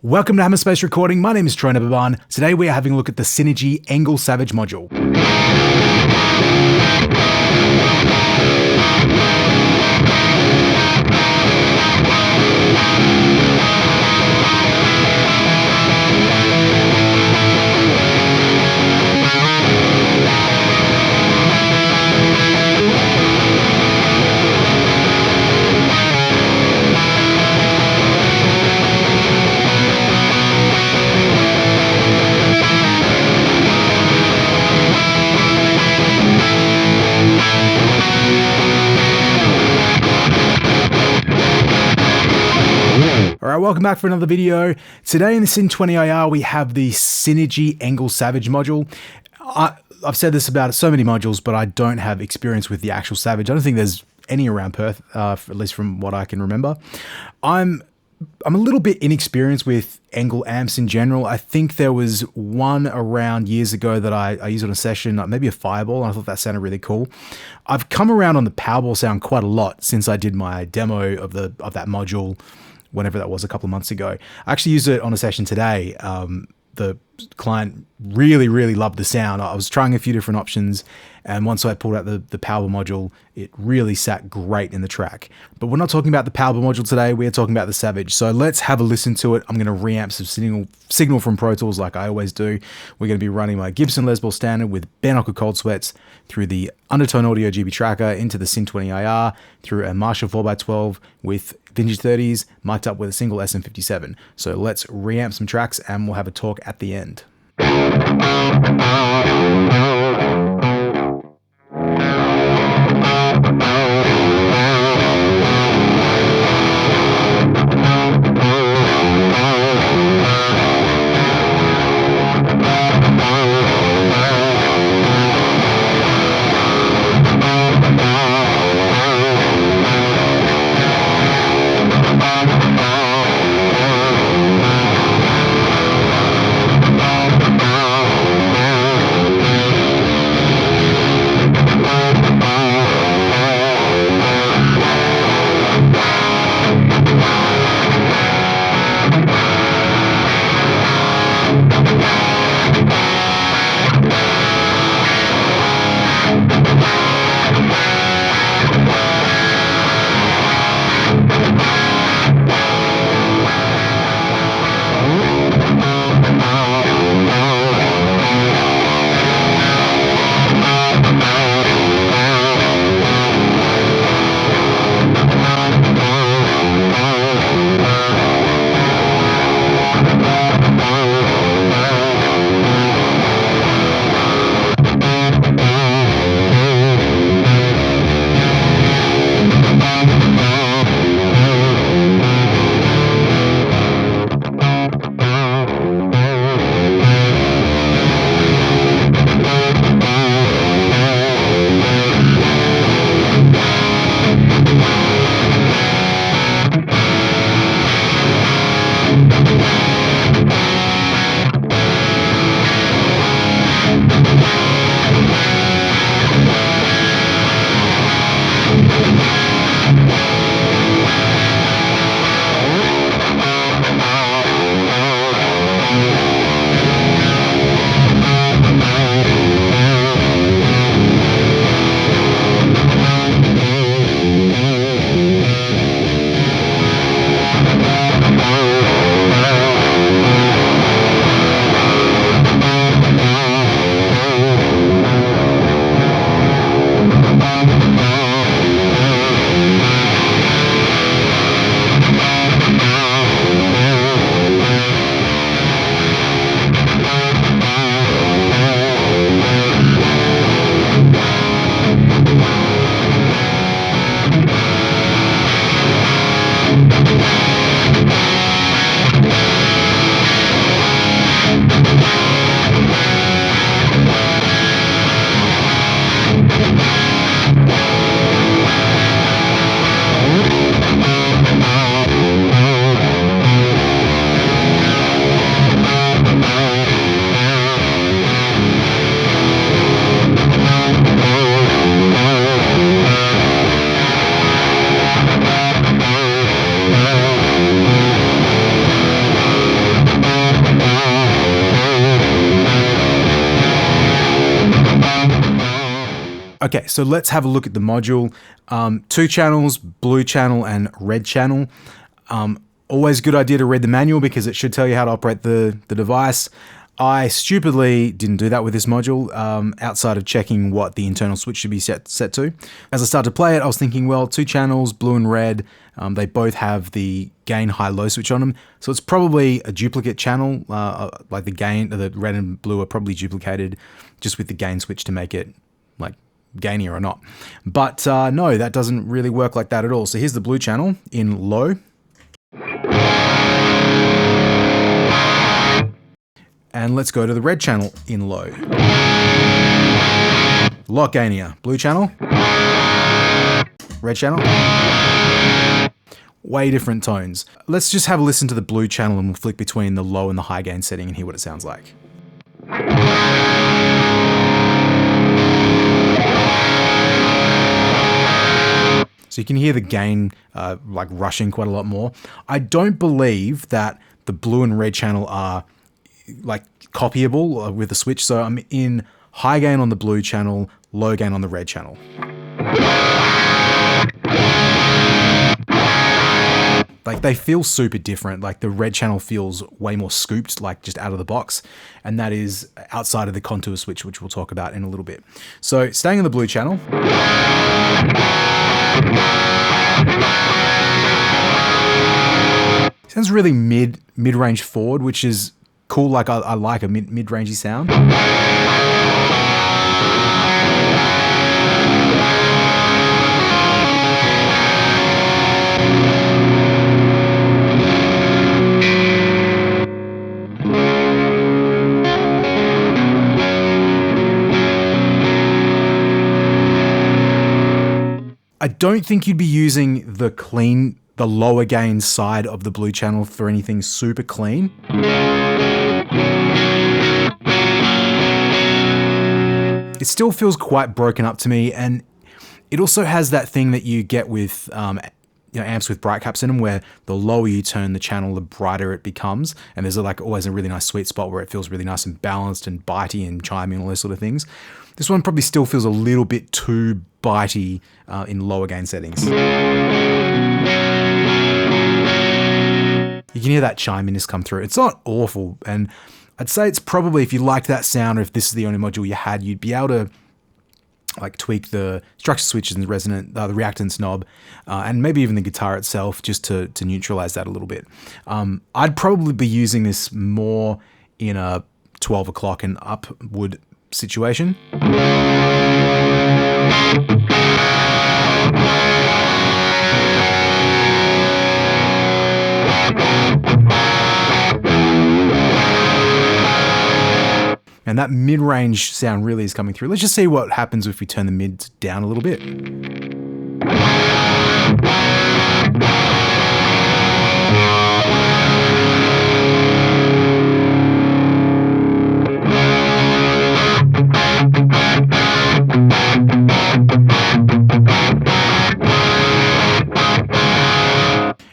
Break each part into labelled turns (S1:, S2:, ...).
S1: Welcome to Hammerspace Recording. My name is Troy Baban. Today we are having a look at the Synergy ENGL Savage module. Alright, welcome back for another video. Today in the Syn20IR we have the Synergy ENGL Savage module. I've said this about so many modules, but I don't have experience with the actual Savage. I don't think there's any around Perth, at least from what I can remember. I'm a little bit inexperienced with ENGL amps in general. I think there was one around years ago that I used on a session, maybe a Fireball, and I thought that sounded really cool. I've come around on the Powerball sound quite a lot since I did my demo of that module, whenever that was, a couple of months ago. I actually used it on a session today. The client really loved the sound. I was trying a few different options, and once I pulled out the Powerball module, it really sat great in the track. But we're not talking about the Powerball module today, we are talking about the Savage. So let's have a listen to it. I'm going to reamp some signal from Pro Tools like I always do. We're going to be running my Gibson Les Paul Standard with Bareknuckle Cold Sweats through the Undertone Audio GB tracker into the Syn20IR through a Marshall 4x12 with Vintage 30s mic'd up with a single SM57. So let's reamp some tracks and we'll have a talk at the end. Okay, so let's have a look at the module. 2 channels, blue channel and red channel. Always a good idea to read the manual because it should tell you how to operate the device. I stupidly didn't do that with this module, outside of checking what the internal switch should be set to. As I started to play it, I was thinking, well, 2 channels, blue and red, they both have the gain high-low switch on them, so it's probably a duplicate channel, like the red and blue are probably duplicated just with the gain switch to make it like gainier or not. But no, that doesn't really work like that at all. So here's the blue channel in low. And let's go to the red channel in low. A lot gainier. Blue channel. Red channel. Way different tones. Let's just have a listen to the blue channel and we'll flick between the low and the high gain setting and hear what it sounds like. So you can hear the gain like rushing quite a lot more. I don't believe that the blue and red channel are like copyable with the switch. So I'm in high gain on the blue channel, low gain on the red channel. Like they feel super different. Like the red channel feels way more scooped, like just out of the box. And that is outside of the contour switch, which we'll talk about in a little bit. So staying in the blue channel. Sounds really mid-range forward, which is cool. Like I like a mid-rangey sound. I don't think you'd be using the lower gain side of the blue channel for anything super clean. It still feels quite broken up to me, and it also has that thing that you get with amps with bright caps in them, where the lower you turn the channel, the brighter it becomes, and there's like always a really nice sweet spot where it feels really nice and balanced and bitey and chimey and all those sort of things. This one probably still feels a little bit too bitey in lower gain settings. You can hear that chiminess come through. It's not awful, and I'd say it's probably, if you liked that sound, or if this is the only module you had, you'd be able to like tweak the structure switches and the reactance knob, and maybe even the guitar itself, just to neutralize that a little bit. I'd probably be using this more in a 12 o'clock and upward situation. And that mid-range sound really is coming through. Let's just see what happens if we turn the mids down a little bit.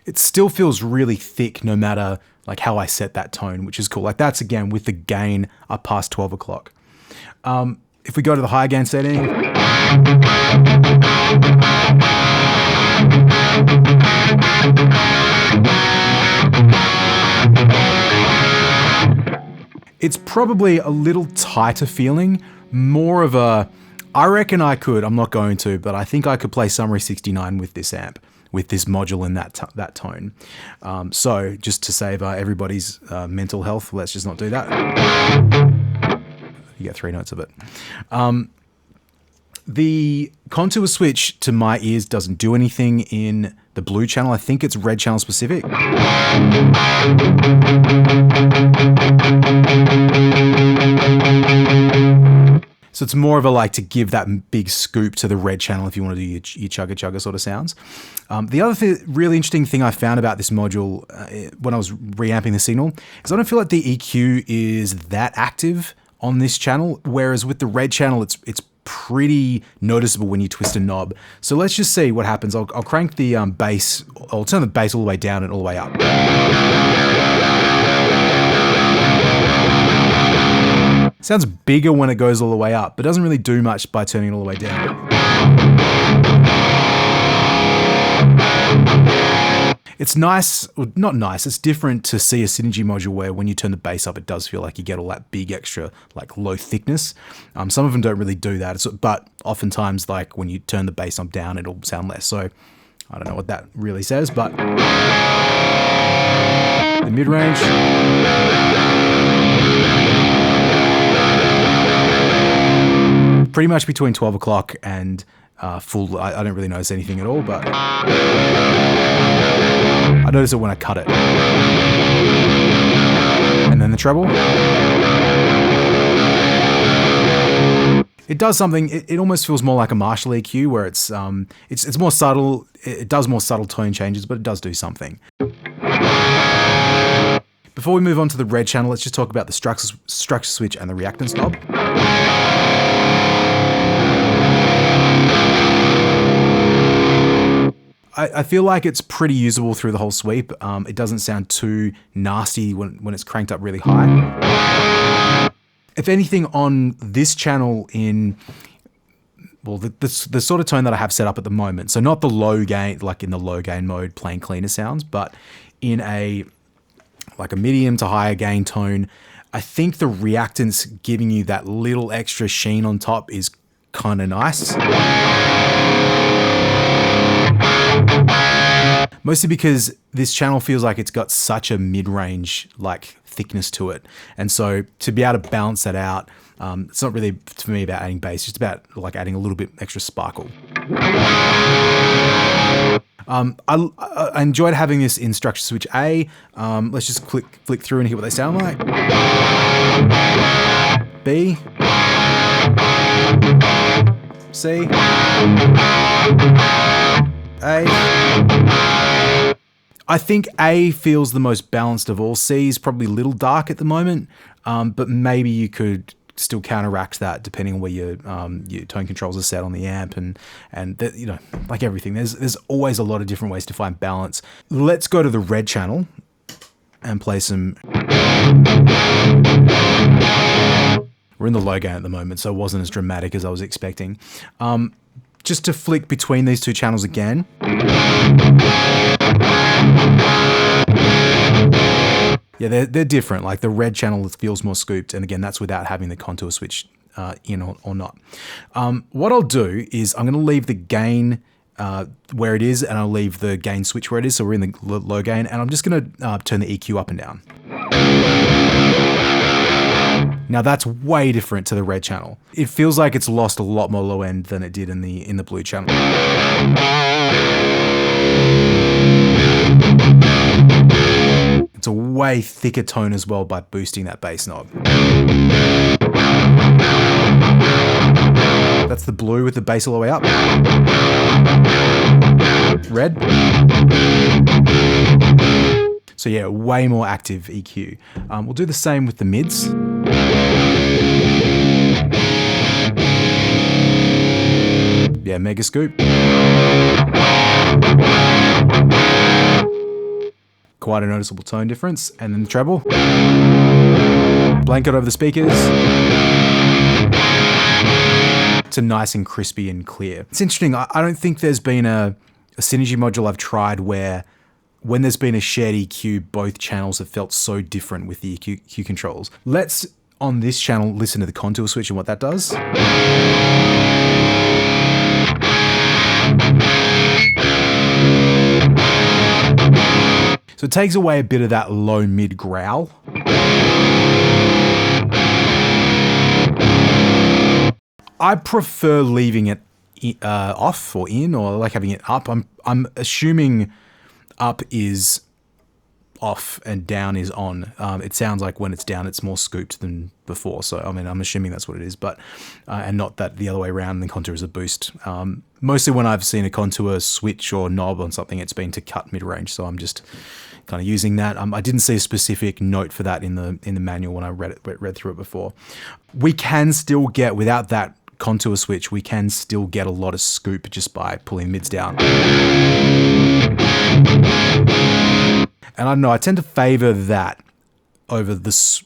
S1: It still feels really thick no matter like how I set that tone, which is cool. Like that's again with the gain up past 12 o'clock. If we go to the high gain setting, it's probably a little tighter feeling, more of a, I reckon I could, I'm not going to, but I think I could play Summary 69 with this amp, with this module in that tone. So just to save everybody's mental health, let's just not do that. You get 3 notes of it. The contour switch to my ears doesn't do anything in the blue channel. I think it's red channel specific. So it's more of a like to give that big scoop to the red channel if you want to do your chugga chugga sort of sounds. The other really interesting thing I found about this module when I was reamping the signal is I don't feel like the EQ is that active on this channel, whereas with the red channel it's pretty noticeable when you twist a knob. So let's just see what happens. I'll crank the bass, I'll turn the bass all the way down and all the way up. Sounds bigger when it goes all the way up, but doesn't really do much by turning it all the way down. It's nice, or not nice, it's different to see a Synergy module where when you turn the bass up, it does feel like you get all that big extra, like low thickness. Some of them don't really do that, but oftentimes like when you turn the bass knob down, it'll sound less. So I don't know what that really says, but the mid-range. Pretty much between 12 o'clock and full. I don't really notice anything at all, but I notice it when I cut it. And then the treble. It does something. It almost feels more like a Marshall EQ, where it's more subtle. It does more subtle tone changes, but it does do something. Before we move on to the red channel, let's just talk about the structure switch and the reactance knob. I feel like it's pretty usable through the whole sweep. It doesn't sound too nasty when it's cranked up really high. If anything, on this channel the sort of tone that I have set up at the moment, so not the low gain, like in the low gain mode playing cleaner sounds, but in a medium to higher gain tone, I think the reactance giving you that little extra sheen on top is kind of nice. Mostly because this channel feels like it's got such a mid-range like thickness to it. And so to be able to balance that out, it's not really for me about adding bass, it's just about like adding a little bit extra sparkle. I enjoyed having this in structure switch A. Let's just flick through and hear what they sound like. B. C. A. I think A feels the most balanced of all. C is probably a little dark at the moment, but maybe you could still counteract that depending on where your tone controls are set on the amp, and that, you know, like everything, there's always a lot of different ways to find balance. Let's go to the red channel and play some. We're in the low gain at the moment, so it wasn't as dramatic as I was expecting. Just to flick between these two channels again. Yeah, they're different. Like the red channel feels more scooped, and again, that's without having the contour switch in or not. What I'll do is I'm going to leave the gain where it is, and I'll leave the gain switch where it is, so we're in the low gain, and I'm just going to turn the EQ up and down. Now that's way different to the red channel. It feels like it's lost a lot more low end than it did in the blue channel. It's a way thicker tone as well by boosting that bass knob. That's the blue with the bass all the way up. Red. So yeah, way more active EQ. We'll do the same with the mids. Yeah, mega scoop. Quite a noticeable tone difference. And then the treble. Blanket over the speakers. To nice and crispy and clear. It's interesting, I don't think there's been a Synergy module I've tried where when there's been a shared EQ, both channels have felt so different with the EQ controls. Let's, on this channel, listen to the contour switch and what that does. So it takes away a bit of that low mid growl. I prefer leaving it off or in, or like having it up. I'm assuming up is off and down is on. It sounds like when it's down, it's more scooped than before. So, I mean, I'm assuming that's what it is, but, and not that the other way around, the contour is a boost. Mostly when I've seen a contour switch or knob on something, it's been to cut mid-range. So I'm just kind of using that. I didn't see a specific note for that in the manual when I read through it before. We can still get, without that contour switch, we can still get a lot of scoop just by pulling mids down. And I don't know, I tend to favor that over this,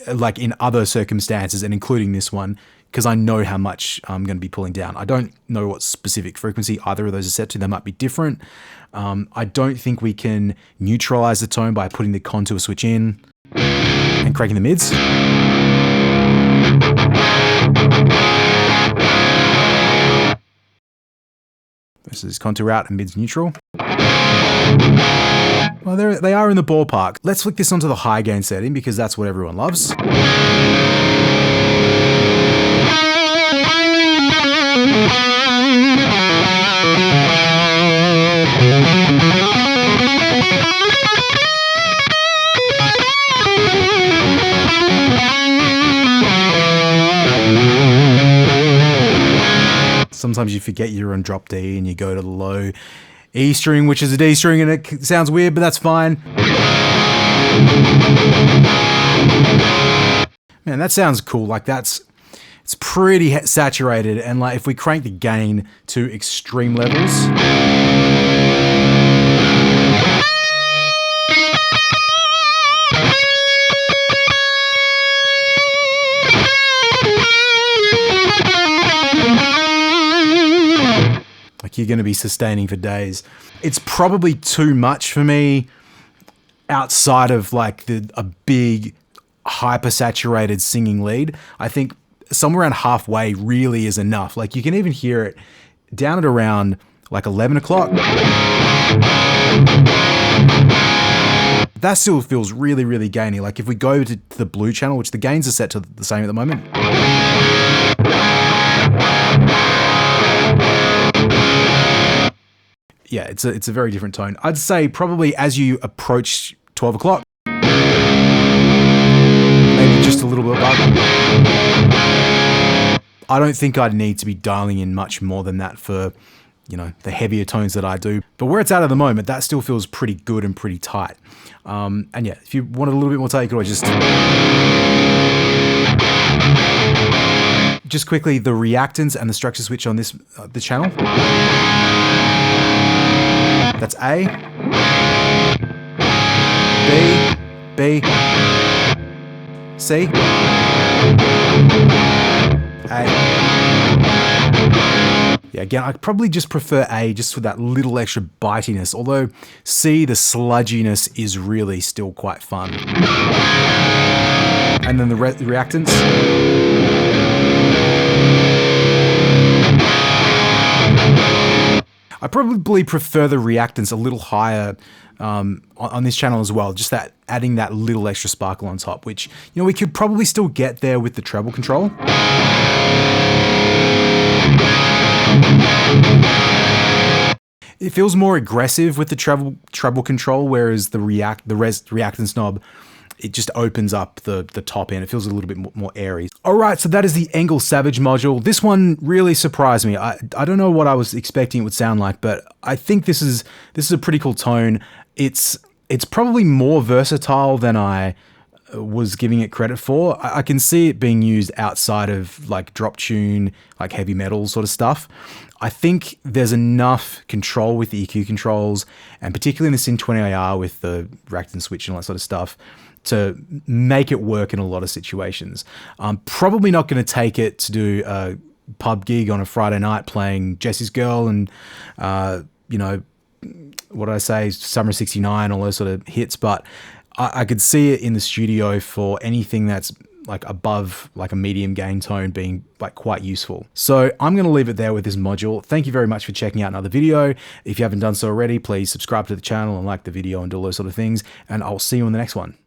S1: like in other circumstances, and including this one, because I know how much I'm going to be pulling down. I don't know what specific frequency either of those are set to. They might be different. I don't think we can neutralize the tone by putting the contour switch in and cranking the mids. This is contour out and mids neutral. Well, they are in the ballpark. Let's flick this onto the high gain setting because that's what everyone loves. Sometimes you forget you're on drop D and you go to the low E string, which is a D string, and it sounds weird, but that's fine. Man, that sounds cool. Like it's pretty saturated, and like if we crank the gain to extreme levels, you're going to be sustaining for days. It's probably too much for me outside of like a big hyper saturated singing lead. I think somewhere around halfway really is enough. Like you can even hear it down at around like 11 o'clock. That still feels really, really gainy. Like if we go to the blue channel, which the gains are set to the same at the moment. Yeah, it's a very different tone. I'd say probably as you approach 12 o'clock, maybe just a little bit above. I don't think I'd need to be dialing in much more than that for, you know, the heavier tones that I do. But where it's at the moment, that still feels pretty good and pretty tight. And yeah, if you wanted a little bit more take, you could always just quickly, the reactance and the structure switch on this the channel. That's A, B, C, A. Yeah, again, I'd probably just prefer A just for that little extra bitiness, although C, the sludginess is really still quite fun. And then the reactance. I probably prefer the reactance a little higher on this channel as well, just that adding that little extra sparkle on top, which, you know, we could probably still get there with the treble control. It feels more aggressive with the treble control, whereas the reactance knob, it just opens up the top end. It feels a little bit more airy. All right, so that is the ENGL Savage module. This one really surprised me. I don't know what I was expecting it would sound like, but I think this is a pretty cool tone. It's probably more versatile than I was giving it credit for. I can see it being used outside of like drop tune, like heavy metal sort of stuff. I think there's enough control with the EQ controls, and particularly in the Syn20IR with the reactance switch and all that sort of stuff, to make it work in a lot of situations. I'm probably not going to take it to do a pub gig on a Friday night playing Jesse's Girl and, you know, what did I say, Summer 69, all those sort of hits, but I could see it in the studio for anything that's like above like a medium gain tone being like quite useful. So I'm going to leave it there with this module. Thank you very much for checking out another video. If you haven't done so already, please subscribe to the channel and like the video and do all those sort of things, and I'll see you in the next one.